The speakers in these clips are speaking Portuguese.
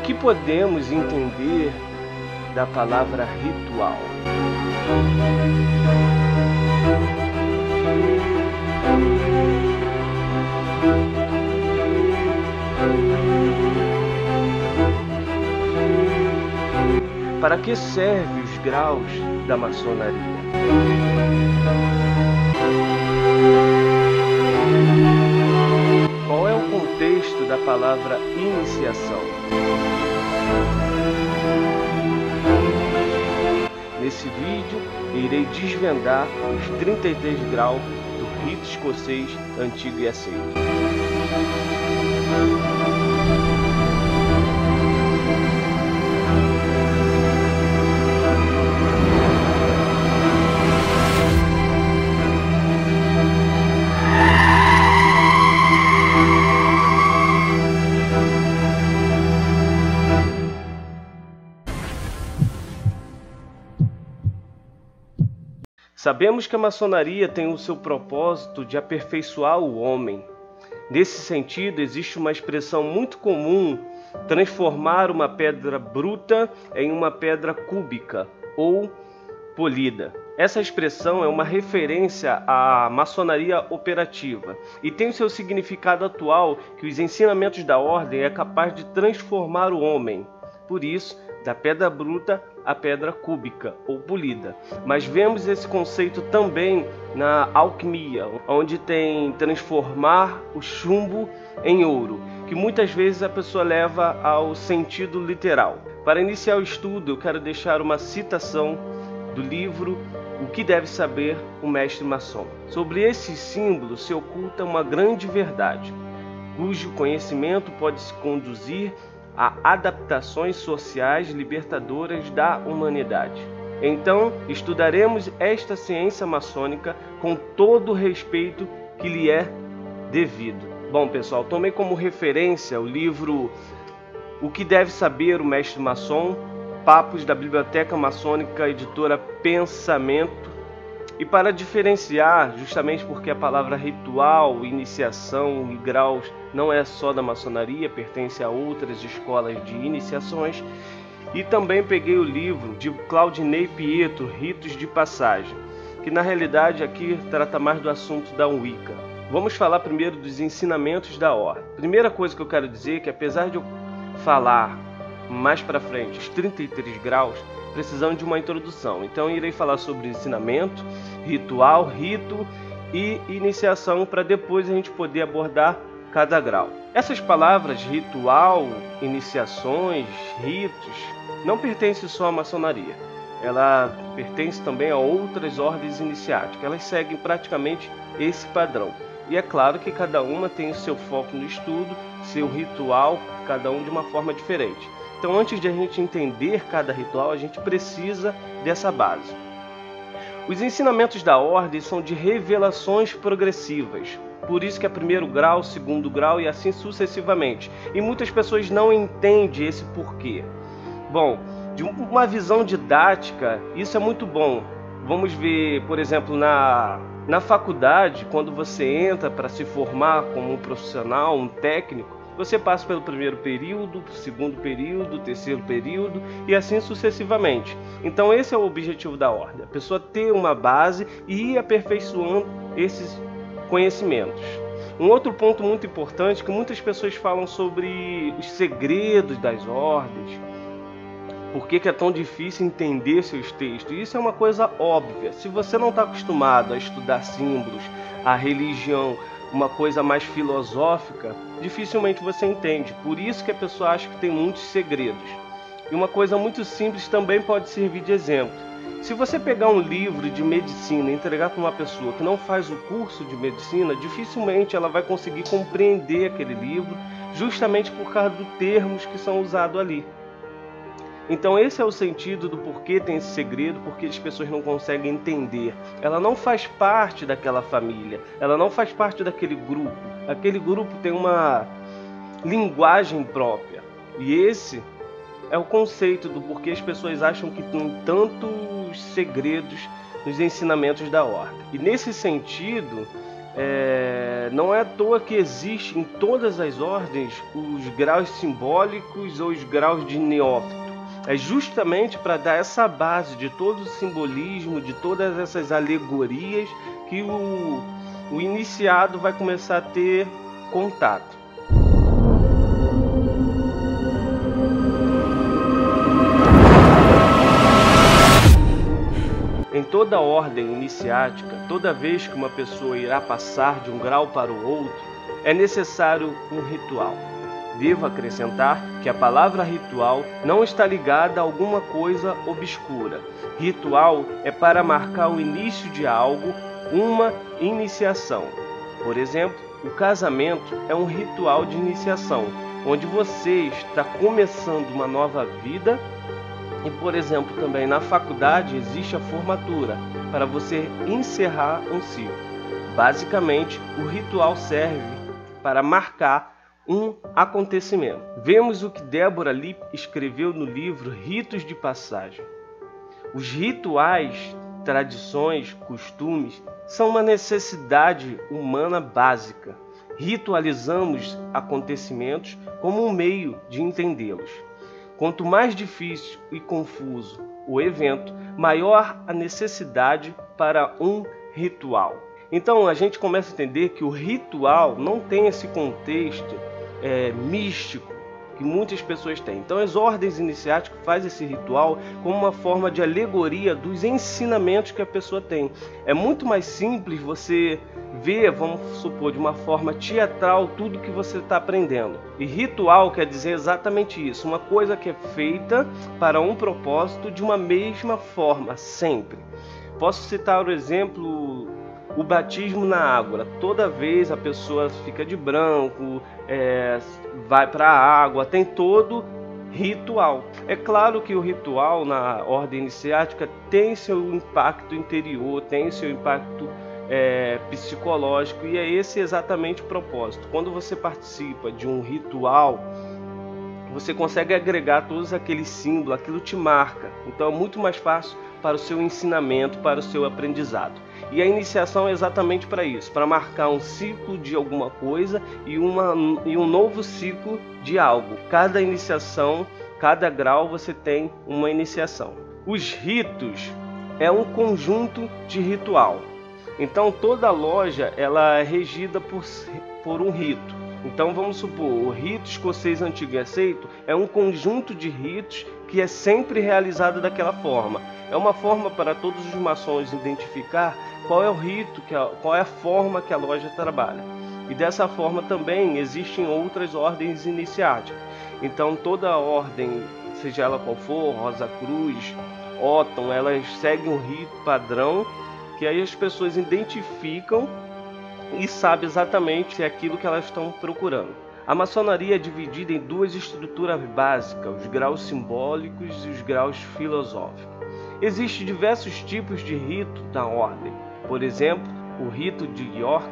que podemos entender da palavra ritual? Para que servem os graus da maçonaria? Qual é o contexto da palavra iniciação? Nesse vídeo, irei desvendar os 33 graus do rito escocês antigo e aceito. Sabemos que a maçonaria tem o seu propósito de aperfeiçoar o homem. Nesse sentido, existe uma expressão muito comum: transformar uma pedra bruta em uma pedra cúbica ou polida. Essa expressão é uma referência à maçonaria operativa e tem o seu significado atual, que os ensinamentos da ordem é capaz de transformar o homem. Por isso, da pedra bruta à pedra cúbica ou polida. Mas vemos esse conceito também na alquimia, onde tem transformar o chumbo em ouro, que muitas vezes a pessoa leva ao sentido literal. Para iniciar o estudo, eu quero deixar uma citação do livro O que deve saber o mestre maçom. Sobre esses símbolos se oculta uma grande verdade, cujo conhecimento pode se conduzir a adaptações sociais libertadoras da humanidade. Então, estudaremos esta ciência maçônica com todo o respeito que lhe é devido. Bom, pessoal, tomei como referência o livro O que deve saber o mestre maçom, Papos da Biblioteca Maçônica, editora Pensamento. E para diferenciar, justamente porque a palavra ritual, iniciação e graus não é só da maçonaria, pertence a outras escolas de iniciações, e também peguei o livro de Claudinei Pietro, Ritos de Passagem, que na realidade aqui trata mais do assunto da Wicca. Vamos falar primeiro dos ensinamentos da ordem. Primeira coisa que eu quero dizer é que, apesar de eu falar mais para frente os 33 graus, precisamos de uma introdução. Então irei falar sobre ensinamento, ritual, rito e iniciação, para depois a gente poder abordar cada grau. Essas palavras ritual, iniciações, ritos, não pertencem só à maçonaria. Ela pertence também a outras ordens iniciáticas. Elas seguem praticamente esse padrão. E é claro que cada uma tem o seu foco no estudo, seu ritual, cada um de uma forma diferente. Então, antes de a gente entender cada ritual, a gente precisa dessa base. Os ensinamentos da ordem são de revelações progressivas. Por isso que é primeiro grau, segundo grau e assim sucessivamente. E muitas pessoas não entendem esse porquê. Bom, de uma visão didática, isso é muito bom. Vamos ver, por exemplo, na faculdade, quando você entra para se formar como um profissional, um técnico, você passa pelo primeiro período, segundo período, terceiro período e assim sucessivamente. Então esse é o objetivo da ordem, a pessoa ter uma base e ir aperfeiçoando esses conhecimentos. Um outro ponto muito importante é que muitas pessoas falam sobre os segredos das ordens, por que é tão difícil entender seus textos. Isso é uma coisa óbvia. Se você não está acostumado a estudar símbolos, a religião, uma coisa mais filosófica, dificilmente você entende. Por isso que a pessoa acha que tem muitos segredos. E uma coisa muito simples também pode servir de exemplo. Se você pegar um livro de medicina e entregar para uma pessoa que não faz o curso de medicina, dificilmente ela vai conseguir compreender aquele livro, justamente por causa dos termos que são usados ali. Então esse é o sentido do porquê tem esse segredo, porque as pessoas não conseguem entender. Ela não faz parte daquela família, ela não faz parte daquele grupo. Aquele grupo tem uma linguagem própria. E esse é o conceito do porquê as pessoas acham que tem tantos segredos nos ensinamentos da ordem. E nesse sentido, Não é à toa que existe em todas as ordens os graus simbólicos ou os graus de neófito. É justamente para dar essa base de todo o simbolismo, de todas essas alegorias, que o iniciado vai começar a ter contato. Em toda ordem iniciática, toda vez que uma pessoa irá passar de um grau para o outro, é necessário um ritual. Devo acrescentar que a palavra ritual não está ligada a alguma coisa obscura. Ritual é para marcar o início de algo, uma iniciação. Por exemplo, o casamento é um ritual de iniciação, onde você está começando uma nova vida. E, por exemplo, também na faculdade existe a formatura, para você encerrar um ciclo. Basicamente, o ritual serve para marcar um acontecimento. Vemos o que Deborah Lipp escreveu no livro Ritos de Passagem. Os rituais, tradições, costumes são uma necessidade humana básica. Ritualizamos acontecimentos como um meio de entendê-los. Quanto mais difícil e confuso o evento, maior a necessidade para um ritual. Então a gente começa a entender que o ritual não tem esse contexto místico que muitas pessoas têm. Então as ordens iniciáticas fazem esse ritual como uma forma de alegoria dos ensinamentos que a pessoa tem. É muito mais simples você ver, vamos supor, de uma forma teatral tudo que você está aprendendo. E ritual quer dizer exatamente isso, uma coisa que é feita para um propósito de uma mesma forma, sempre. Posso citar o exemplo, o batismo na água. Toda vez a pessoa fica de branco, vai para a água, tem todo ritual. É claro que o ritual na ordem iniciática tem seu impacto interior, tem seu impacto psicológico, e é esse exatamente o propósito. Quando você participa de um ritual, você consegue agregar todos aqueles símbolos, aquilo te marca. Então é muito mais fácil para o seu ensinamento, para o seu aprendizado. E a iniciação é exatamente para isso, para marcar um ciclo de alguma coisa e um novo ciclo de algo. Cada iniciação, cada grau você tem uma iniciação. Os ritos é um conjunto de ritual. Então toda loja ela é regida por um rito. Então vamos supor, o rito escocês antigo e aceito é um conjunto de ritos que é sempre realizado daquela forma. É uma forma para todos os maçons identificar qual é o rito, qual é a forma que a loja trabalha. E dessa forma também existem outras ordens iniciáticas. Então toda ordem, seja ela qual for, Rosa Cruz, Óton, elas seguem um rito padrão que aí as pessoas identificam e sabem exatamente se é aquilo que elas estão procurando. A maçonaria é dividida em duas estruturas básicas, os graus simbólicos e os graus filosóficos. Existem diversos tipos de rito da ordem. Por exemplo, o rito de York,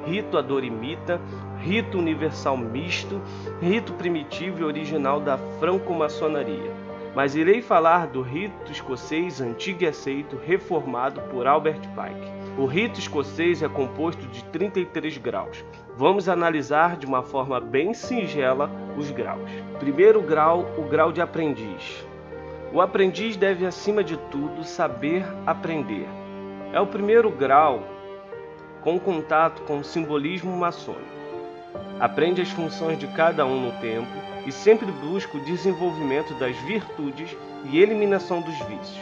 rito adorimita, rito universal misto, rito primitivo e original da franco-maçonaria. Mas irei falar do rito escocês antigo e aceito, reformado por Albert Pike. O rito escocês é composto de 33 graus. Vamos analisar de uma forma bem singela os graus. Primeiro grau, o grau de aprendiz. O aprendiz deve, acima de tudo, saber aprender. É o primeiro grau com contato com o simbolismo maçônico. Aprende as funções de cada um no tempo e sempre busca o desenvolvimento das virtudes e eliminação dos vícios.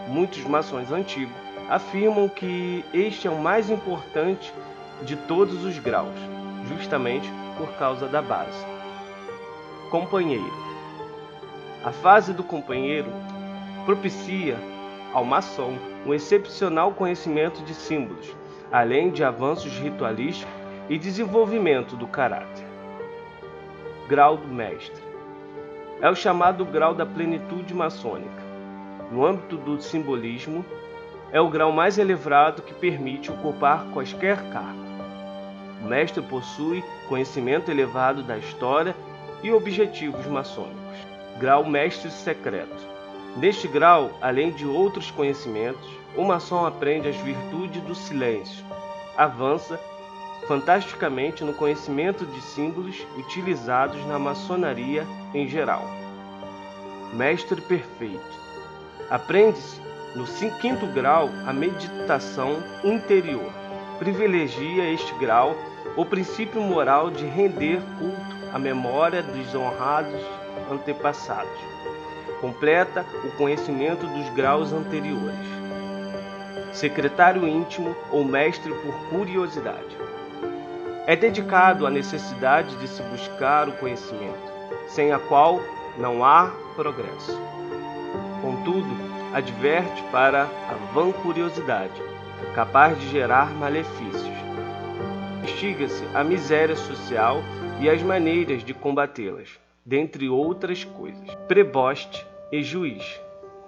Muitos maçons antigos afirmam que este é o mais importante de todos os graus, justamente por causa da base. Companheiro. A fase do companheiro propicia ao maçom um excepcional conhecimento de símbolos, além de avanços ritualísticos e desenvolvimento do caráter. Grau do mestre. É o chamado grau da plenitude maçônica. No âmbito do simbolismo, é o grau mais elevado que permite ocupar quaisquer cargo. O mestre possui conhecimento elevado da história e objetivos maçônicos. Grau mestre secreto. Neste grau, além de outros conhecimentos, o maçom aprende as virtudes do silêncio, avança fantasticamente no conhecimento de símbolos utilizados na maçonaria em geral. Mestre perfeito. Aprende-se no 5º grau a meditação interior. Privilegia este grau o princípio moral de render culto à memória dos honrados antepassados. Completa o conhecimento dos graus anteriores. Secretário íntimo ou mestre por curiosidade. É dedicado à necessidade de se buscar o conhecimento, sem a qual não há progresso. Contudo, adverte para a vã curiosidade, capaz de gerar malefícios. Investiga-se a miséria social e as maneiras de combatê-las, dentre outras coisas. Preboste e juiz,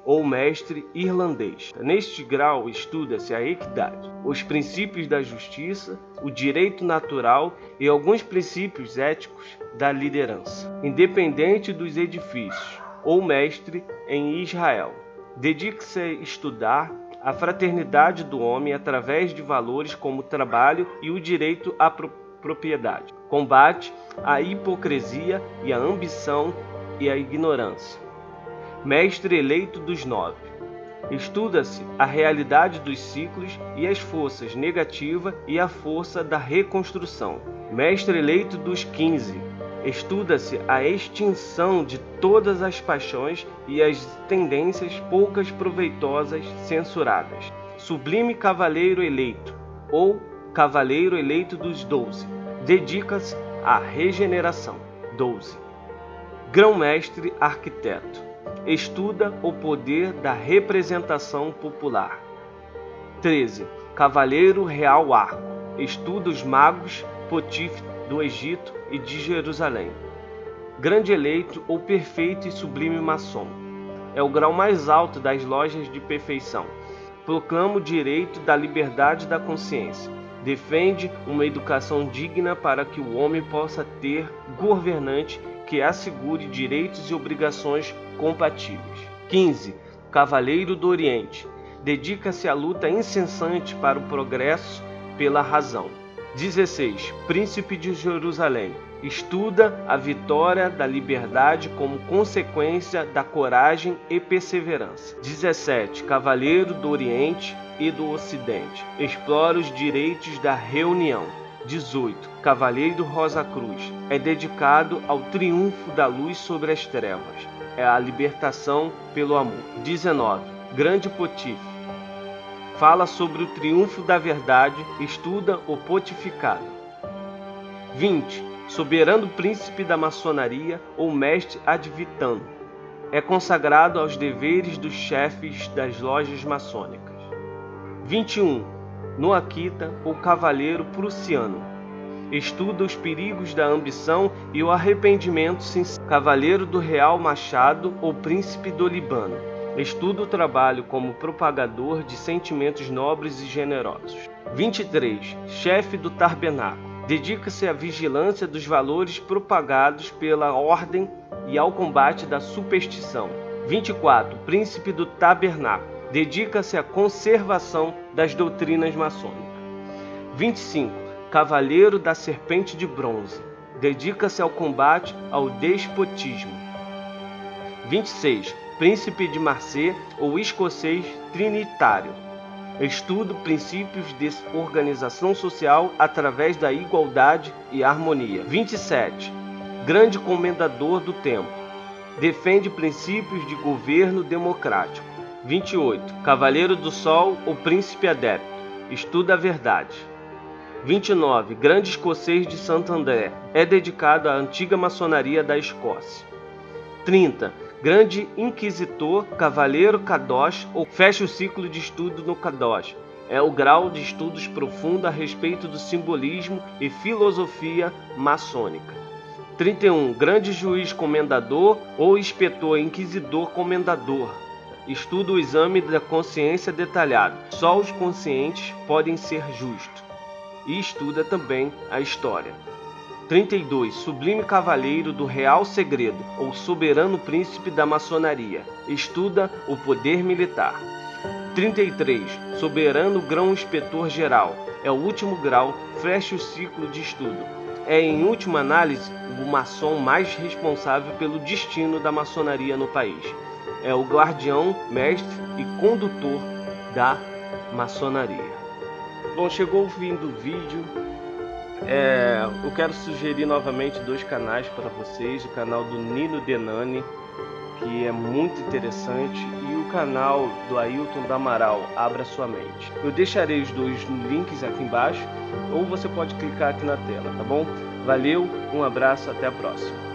ou mestre irlandês. Neste grau estuda-se a equidade, os princípios da justiça, o direito natural e alguns princípios éticos da liderança. Independente dos edifícios, ou mestre em Israel. Dedica-se a estudar a fraternidade do homem através de valores como o trabalho e o direito à propriedade. Combate a hipocrisia e a ambição e a ignorância. Mestre eleito dos 9. Estuda-se a realidade dos ciclos e as forças negativa e a força da reconstrução. Mestre eleito dos 15. Estuda-se a extinção de todas as paixões e as tendências poucas proveitosas censuradas. Sublime cavaleiro eleito, ou cavaleiro eleito dos 12. Dedica-se à regeneração. 12. Grão-mestre arquiteto. Estuda o poder da representação popular. 13. Cavaleiro real arco. Estuda os magos Potif do Egito e de Jerusalém. Grande eleito ou perfeito e sublime maçom. É o grau mais alto das lojas de perfeição. Proclama o direito da liberdade da consciência. Defende uma educação digna para que o homem possa ter governante que assegure direitos e obrigações compatíveis. 15. Cavaleiro do Oriente. Dedica-se à luta incessante para o progresso pela razão. 16. Príncipe de Jerusalém. Estuda a vitória da liberdade como consequência da coragem e perseverança. 17. Cavaleiro do Oriente e do Ocidente. Explora os direitos da reunião. 18. Cavaleiro Rosa Cruz. É dedicado ao triunfo da luz sobre as trevas. É a libertação pelo amor. 19. Grande Potif. Fala sobre o triunfo da verdade, estuda o pontificado. 20. Soberano príncipe da maçonaria ou mestre ad vitam. É consagrado aos deveres dos chefes das lojas maçônicas. 21. Noakita ou cavaleiro prussiano. Estuda os perigos da ambição e o arrependimento sincero. Cavaleiro do Real Machado ou príncipe do Líbano. Estuda o trabalho como propagador de sentimentos nobres e generosos. 23. Chefe do Tabernáculo. Dedica-se à vigilância dos valores propagados pela ordem e ao combate da superstição. 24. Príncipe do Tabernáculo. Dedica-se à conservação das doutrinas maçônicas. 25. Cavaleiro da Serpente de Bronze. Dedica-se ao combate ao despotismo. 26. Príncipe de Marseille ou escocês trinitário. Estuda princípios de organização social através da igualdade e harmonia. 27. Grande comendador do tempo. Defende princípios de governo democrático. 28. Cavaleiro do Sol ou príncipe adepto. Estuda a verdade. 29. Grande escocês de Santo André. É dedicado à antiga maçonaria da Escócia. 30. Grande inquisitor, cavaleiro Kadosh ou fecha o ciclo de estudo no Kadosh. É o grau de estudos profundo a respeito do simbolismo e filosofia maçônica. 31. Grande juiz comendador ou inspetor inquisidor comendador. Estuda o exame da consciência detalhado. Só os conscientes podem ser justos. E estuda também a história. 32. Sublime cavaleiro do real segredo, ou soberano príncipe da maçonaria. Estuda o poder militar. 33. Soberano grão-inspetor geral. é o último grau, fecha o ciclo de estudo. É, em última análise, o maçom mais responsável pelo destino da maçonaria no país. É o guardião, mestre e condutor da maçonaria. Bom, chegou o fim do vídeo. Eu quero sugerir novamente 2 canais para vocês: o canal do Nino Denani, que é muito interessante, e o canal do Ailton do Amaral, Abra Sua Mente. Eu deixarei os 2 links aqui embaixo, ou você pode clicar aqui na tela, tá bom? Valeu, um abraço, até a próxima.